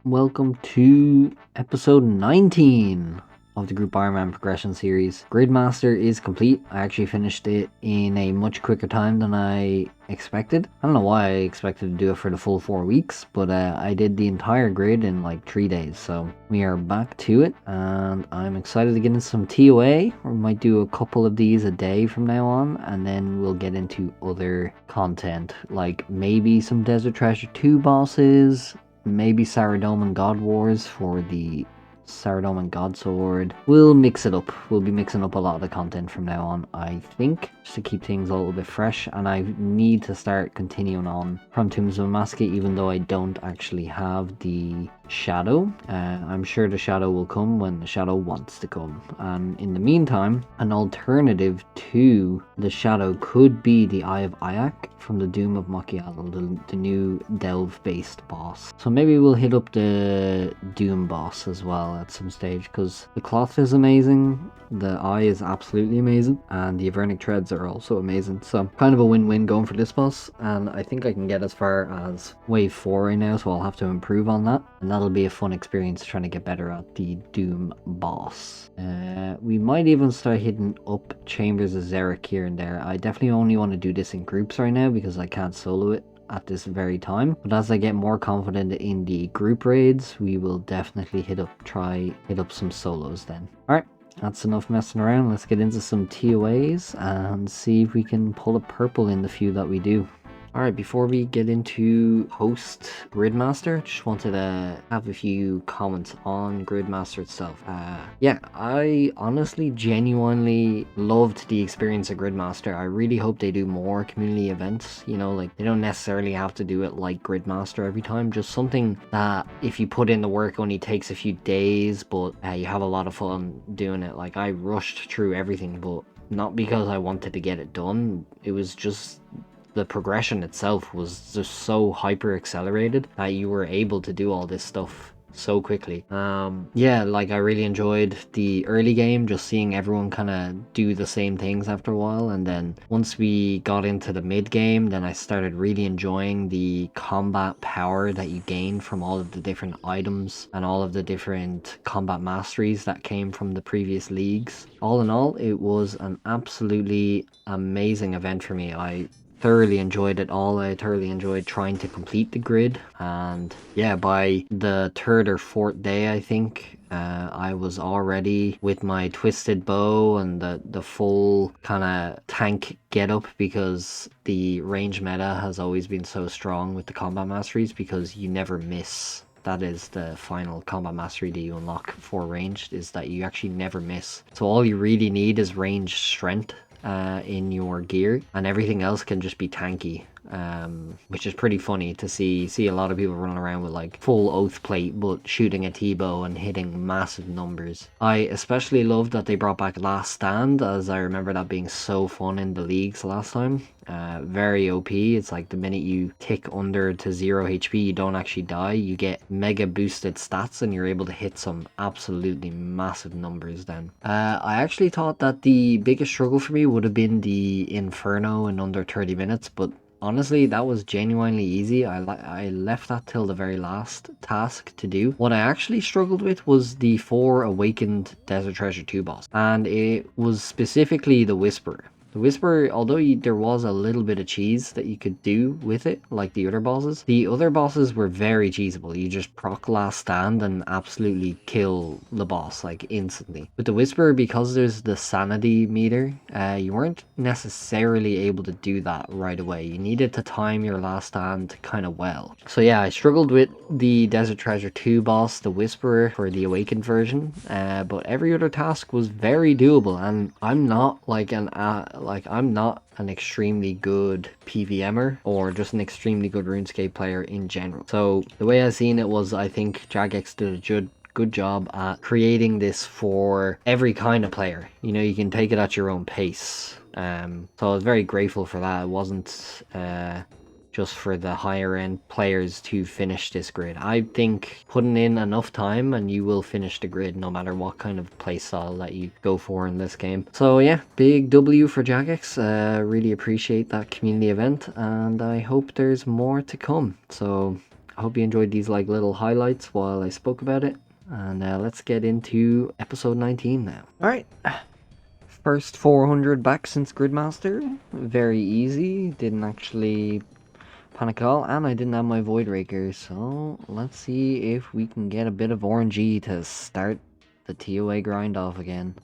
Welcome to episode 19 of the Group Ironman Progression Series. Gridmaster is complete. I actually finished it in a much quicker time than I expected. I don't know why I expected to do it for the full 4 weeks, but I did the entire grid in like 3 days. So we are back to it, and I'm excited to get into some TOA. We might do a couple of these a day from now on, and then we'll get into other content, like maybe some Desert Treasure 2 bosses, maybe Saradome and God Wars for the Saradome and God Sword. We'll mix it up. We'll be mixing up a lot of the content from now on, I think, just to keep things a little bit fresh. And I need to start continuing on from Tombs of Amaska, even though I don't actually have the Shadow. I'm sure the Shadow will come when the Shadow wants to come. And in the meantime, an alternative to the Shadow could be the Eye of Ayak from the Doom of Machiavel, the new delve-based boss. So maybe we'll hit up the Doom boss as well at some stage, because the cloth is amazing, the eye is absolutely amazing, and the Avernic Treads are also amazing. So kind of a win-win going for this boss, and I think I can get as far as wave 4 right now, so I'll have to improve on that, and that'll be a fun experience trying to get better at the Doom boss. We might even start hitting up Chambers of Xeric here and there. I definitely only want to do this in groups right now because I can't solo it at this very time, but as I get more confident in the group raids, we will definitely hit up some solos then. Alright, that's enough messing around. Let's get into some TOAs and see if we can pull a purple in the few that we do. Alright, before we get into host Gridmaster, just wanted to have a few comments on Gridmaster itself. Yeah, I honestly genuinely loved the experience of Gridmaster. I really hope they do more community events, you know, like they don't necessarily have to do it like Gridmaster every time, just something that if you put in the work only takes a few days, but you have a lot of fun doing it. Like I rushed through everything, but not because I wanted to get it done. It was just the progression itself was just so hyper accelerated that you were able to do all this stuff so quickly. Yeah, like I really enjoyed the early game, just seeing everyone kind of do the same things after a while, and then once we got into the mid game, then I started really enjoying the combat power that you gained from all of the different items and all of the different combat masteries that came from the previous leagues. All in all, it was an absolutely amazing event for me. I thoroughly enjoyed it all. I thoroughly enjoyed trying to complete the grid, and yeah, by the 3rd or 4th day, I think, I was already with my twisted bow and the full kind of tank get up, because the range meta has always been so strong with the combat masteries because you never miss. That is the final combat mastery that you unlock for ranged, is that you actually never miss. So all you really need is range strength in your gear, and everything else can just be tanky, which is pretty funny to see a lot of people running around with like full oath plate but shooting a T-bow and hitting massive numbers. I especially love that they brought back Last Stand, as I remember that being so fun in the leagues last time. Very OP. It's like the minute you tick under to 0 HP, you don't actually die. You get mega boosted stats and you're able to hit some absolutely massive numbers then. I actually thought that the biggest struggle for me would have been the Inferno in under 30 minutes, but honestly, that was genuinely easy. I left that till the very last task to do. What I actually struggled with was the 4 Awakened Desert Treasure 2 boss, and it was specifically the Whisperer. The Whisperer, although there was a little bit of cheese that you could do with it, like the other bosses were very cheesable. You just proc Last Stand and absolutely kill the boss, like, instantly. With the Whisperer, because there's the sanity meter, you weren't necessarily able to do that right away. You needed to time your Last Stand kind of well. So yeah, I struggled with the Desert Treasure 2 boss, the Whisperer, for the Awakened version, but every other task was very doable, and I'm not like I'm not an extremely good PVMer or just an extremely good RuneScape player in general. So the way I seen it was, I think Jagex did a good job at creating this for every kind of player. You know, you can take it at your own pace. So I was very grateful for that. It wasn't just for the higher end players to finish this grid. I think putting in enough time and you will finish the grid no matter what kind of playstyle that you go for in this game. So yeah, big W for Jagex. Really appreciate that community event, and I hope there's more to come. So I hope you enjoyed these like little highlights while I spoke about it. And let's get into episode 19 now. Alright. First 400 back since Gridmaster. Very easy. Didn't actually panic at all. And I didn't have my Void Raker. So let's see if we can get a bit of RNG to start the TOA grind off again.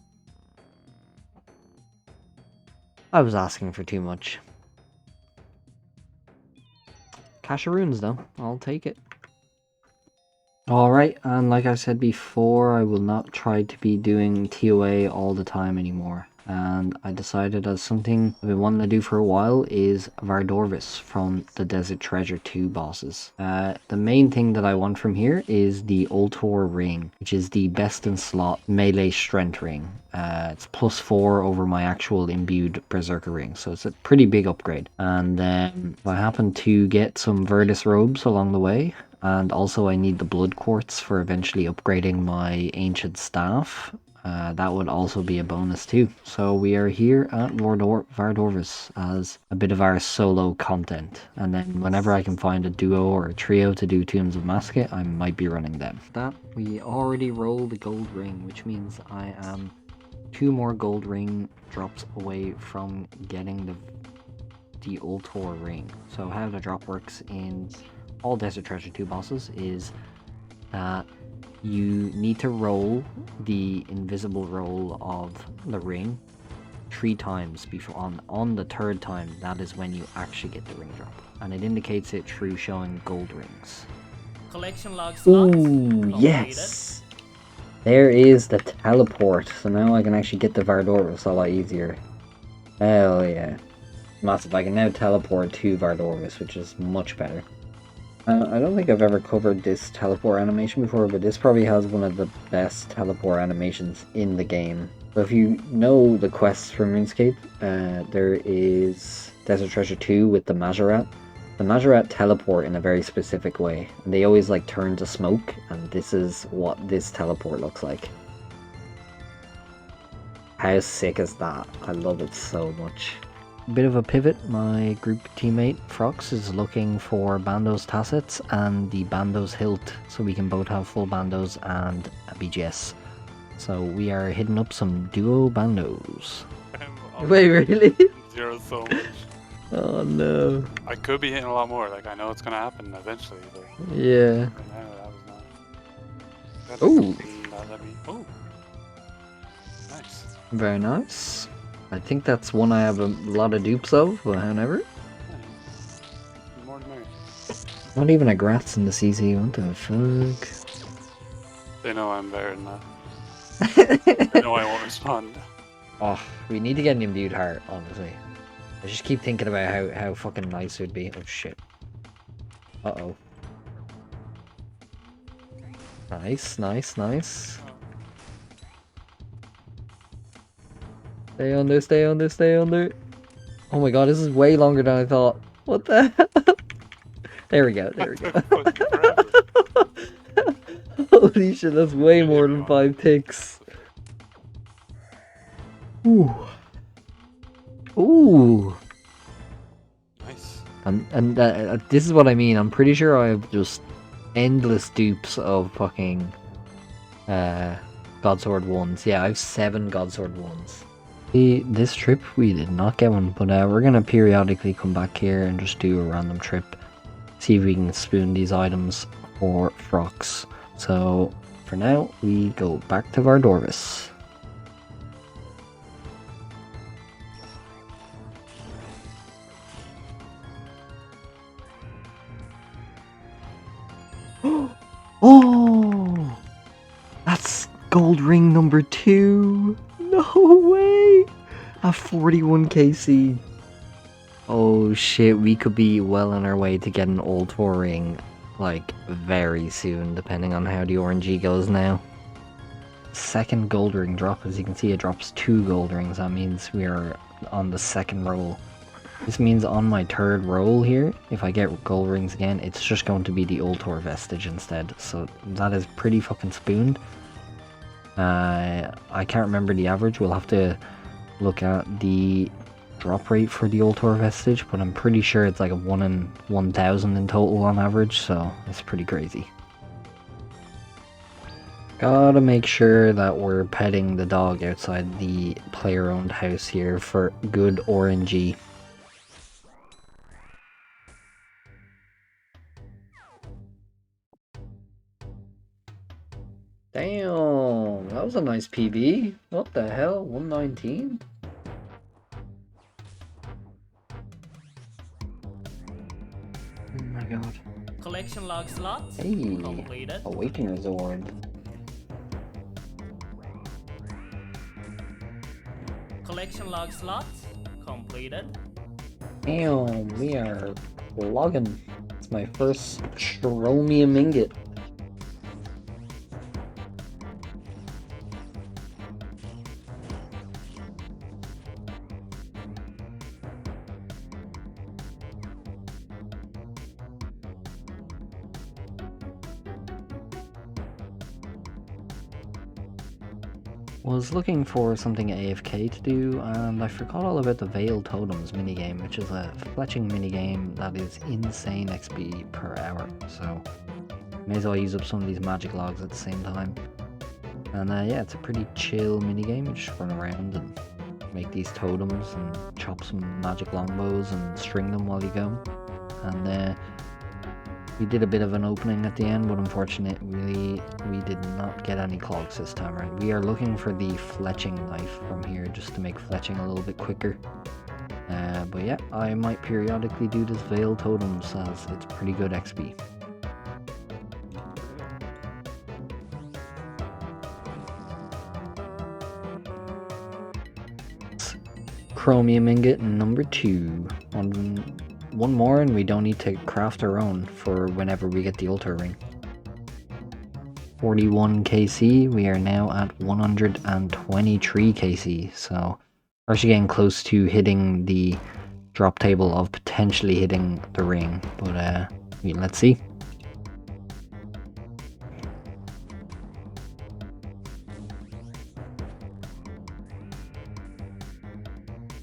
I was asking for too much. Cache of Runes though. I'll take it. Alright, and like I said before, I will not try to be doing TOA all the time anymore. And I decided as something I've been wanting to do for a while is Vardorvis from the Desert Treasure 2 bosses. The main thing that I want from here is the Ultor ring, which is the best in slot melee strength ring. It's +4 over my actual imbued Berserker ring, so it's a pretty big upgrade. And I happen to get some Verdus robes along the way. And also I need the blood quartz for eventually upgrading my ancient staff. That would also be a bonus too. So we are here at Vardorvis as a bit of our solo content. And then whenever I can find a duo or a trio to do Tombs of Masket, I might be running them. That we already rolled the gold ring, which means I am 2 more gold ring drops away from getting the Ultor ring. So how the drop works in all Desert Treasure 2 bosses is that you need to roll the invisible roll of the ring 3 times before on the 3rd time. That is when you actually get the ring drop, and it indicates it through showing gold rings. Collection logs. Ooh, yes! There is the teleport, so now I can actually get the Vardorvis a lot easier. Hell yeah. Massive. I can now teleport to Vardorvis, which is much better. I don't think I've ever covered this teleport animation before, but this probably has one of the best teleport animations in the game. So if you know the quests from RuneScape, there is Desert Treasure 2 with the Majorat. The Majorat teleport in a very specific way, and they always like turn to smoke, and this is what this teleport looks like. How sick is that? I love it so much. Bit of a pivot, my group teammate Frox is looking for Bando's Tassets and the Bando's Hilt, so we can both have full Bandos and a BGS. So we are hitting up some duo Bandos. Wait, really? 0 so much. Oh no. I could be hitting a lot more, like I know it's gonna happen eventually, but... Yeah. That was not... Ooh. Oh. Nice. Very nice. I think that's one I have a lot of dupes of, but however. More than merry. Not even a Gratz in the CC, what the fuck? They know I'm better than that. They know I won't respond. Oh, we need to get an imbued heart, honestly. I just keep thinking about how fucking nice it would be. Oh shit. Uh-oh. Nice, nice, nice. Stay under, stay under, stay under. Oh my god, this is way longer than I thought. What the hell? There we go, there we go. Holy shit, that's way more than 5 ticks. Ooh. Ooh. Nice. And this is what I mean. I'm pretty sure I have just endless dupes of fucking Godsword 1s. Yeah, I have 7 Godsword 1s. This trip we did not get one, but we're gonna periodically come back here and just do a random trip, see if we can spoon these items for Frox. So for now we go back to Vardorvis. Oh, that's gold ring number 2. No way! A 41 KC. Oh shit, we could be well on our way to get an Ultor ring, like, very soon, depending on how the RNG goes now. Second gold ring drop, as you can see it drops 2 gold rings, that means we are on the 2nd roll. This means on my 3rd roll here, if I get gold rings again, it's just going to be the Ultor vestige instead, so that is pretty fucking spooned. I can't remember the average. We'll have to look at the drop rate for the Ultor Vestige, but I'm pretty sure it's like a 1 in 1,000 in total on average, so it's pretty crazy. Gotta make sure that we're petting the dog outside the player-owned house here for good RNG. Damn, that was a nice PB. What the hell, 119? Oh my god. Collection log slot Hey, completed. awaiting resort. Collection log slot completed. Damn, we are logging. It's my first chromium ingot. Was looking for something AFK to do, and I forgot all about the Veil Totems minigame, which is a fletching minigame that is insane XP per hour, so may as well use up some of these magic logs at the same time. And yeah, it's a pretty chill minigame. You just run around and make these totems and chop some magic longbows and string them while you go. And we did a bit of an opening at the end, but unfortunately we did not get any clogs this time around. We are looking for the fletching knife from here just to make fletching a little bit quicker. But yeah, I might periodically do this Veil Totems as it's pretty good XP. Chromium ingot number 2. One more and we don't need to craft our own for whenever we get the Ultor ring. 41 KC, we are now at 123 KC, so we're actually getting close to hitting the drop table of potentially hitting the ring, but let's see.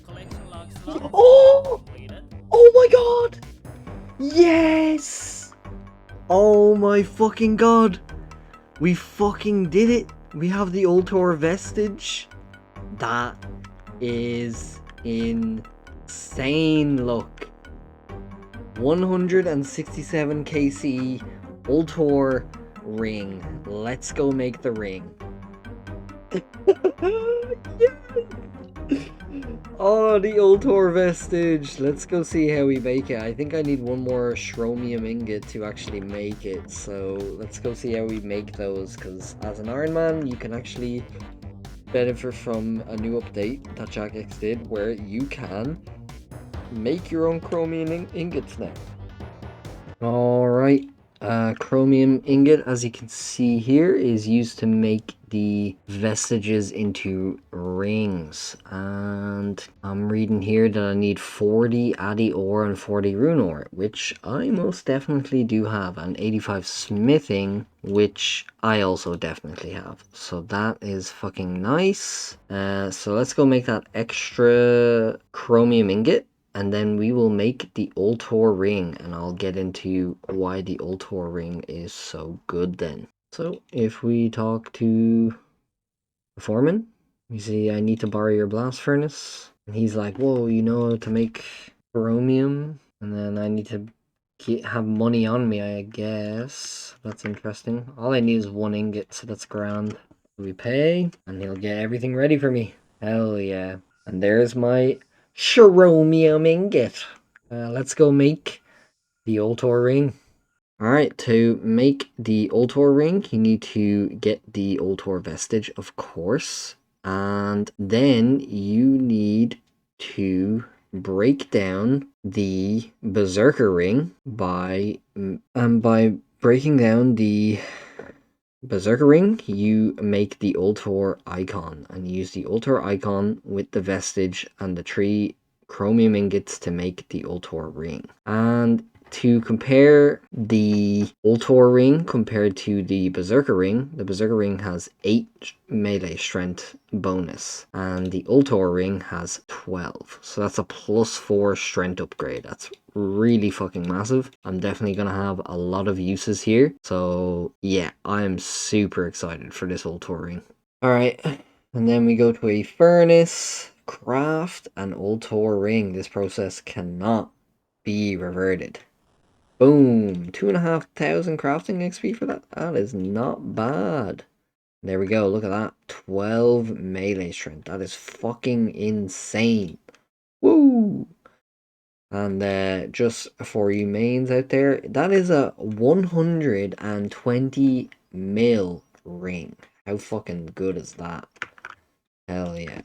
Collection log slot Oh! completed. Oh my god! Yes! Oh my fucking god! We fucking did it! We have the Ultor Vestige. That is insane, look. 167 KC Ultor ring. Let's go make the ring. Oh, the Ultor Vestige. Let's go see how we make it. I think I need one more chromium ingot to actually make it. So let's go see how we make those. Because as an Ironman, you can actually benefit from a new update that Jack X did where you can make your own chromium ingots now. Alright. Chromium ingot, as you can see here, is used to make the vestiges into rings, and I'm reading here that I need 40 Addy ore and 40 rune ore, which I most definitely do have, and 85 smithing, which I also definitely have, so that is fucking nice. So let's go make that extra chromium ingot. And then we will make the Ultor ring, and I'll get into why the Ultor ring is so good then. So if we talk to the foreman, we see I need to borrow your blast furnace. And he's like, whoa, you know how to make chromium? And then I need to have money on me, I guess. That's interesting. All I need is 1 ingot, so that's grand. We pay, and he'll get everything ready for me. Hell yeah. And there's my chromium ingot. Let's go make the Ultor ring. Alright, to make the Ultor ring, you need to get the Ultor vestige, of course. And then you need to break down the Berserker ring by breaking down the Berserker ring, you make the Ultor icon, and you use the Ultor icon with the vestige and the 3 chromium ingots to make the Ultor ring. And to compare the Ultor ring compared to the Berserker ring has 8 melee strength bonus, and the Ultor ring has 12. So that's a +4 strength upgrade. That's really fucking massive. I'm definitely gonna have a lot of uses here. So yeah, I'm super excited for this Ultor ring. Alright, and then we go to a furnace, craft an Ultor ring. This process cannot be reverted. Boom! 2,500 crafting XP for that. That is not bad. There we go. Look at that. 12 melee strength. That is fucking insane. Woo! And just for you mains out there, that is a 120 mil ring. How fucking good is that? Hell yeah.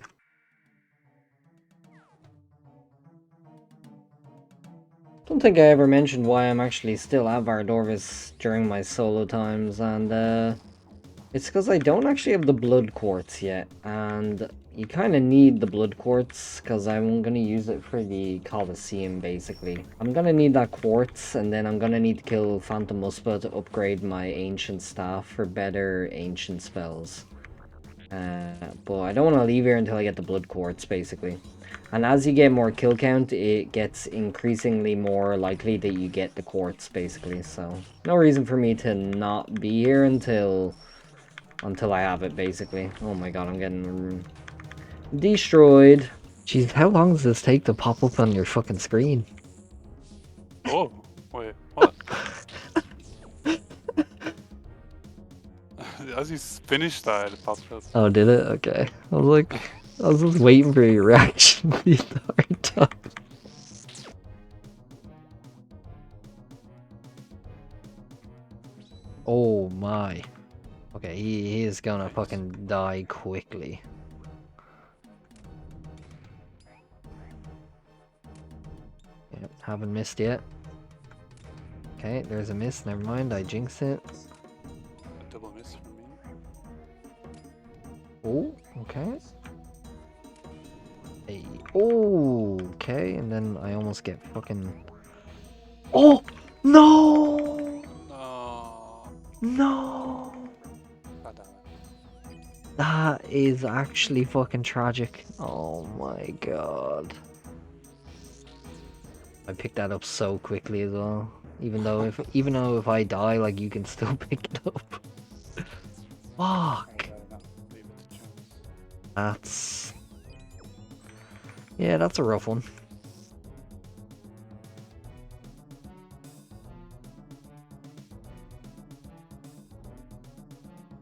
Don't think I ever mentioned why I'm actually still at Vardorvis during my solo times, and it's because I don't actually have the blood quartz yet, and you kind of need the blood quartz because I'm going to use it for the Colosseum basically. I'm going to need that quartz, and then I'm going to need to kill Phantom Muspa to upgrade my ancient staff for better ancient spells. But I don't want to leave here until I get the blood quartz basically. And as you get more kill count, it gets increasingly more likely that you get the quartz, basically. So, no reason for me to not be here until I have it, basically. Oh my god, I'm getting destroyed. Jeez, how long does this take to pop up on your fucking screen? Oh, wait, what? As you finished that, it popped up. Oh, did it? Okay. I was just waiting for your reaction the entire time. Oh my. Okay, he is gonna fucking die quickly. Yep, haven't missed yet. Okay, there's a miss. Never mind, I jinxed it. A double miss for me. Oh, okay. Hey, oh, okay, and then I almost get fucking... Oh! No! No. No! God damn it. That is actually fucking tragic. Oh my god. I picked that up so quickly as well. Even though if I die, like, you can still pick it up. Fuck. Leave it to chance. That's... Yeah, that's a rough one.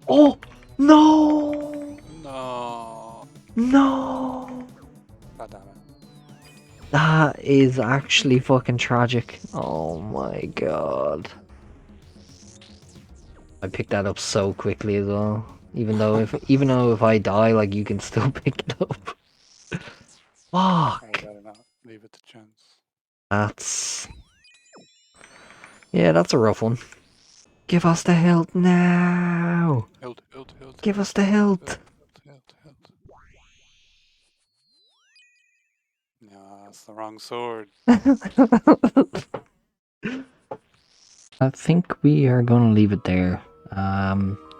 Oh! No! No. No! God damn it. That is actually fucking tragic. Oh my god. I picked that up so quickly as well. Even though if I die, like, you can still pick it up. Fuck. I gotta not leave it to chance. That's... Yeah, that's a rough one. Give us the health now! Hilt. Give us the health! Hilt. No, that's the wrong sword. I think we are going to leave it there.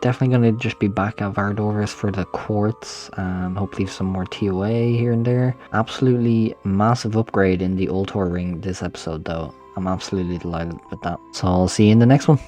Definitely going to just be back at Vardorvis for the quartz and hopefully some more TOA here and there. Absolutely massive upgrade in the Ultor ring this episode though. I'm absolutely delighted with that. So I'll see you in the next one.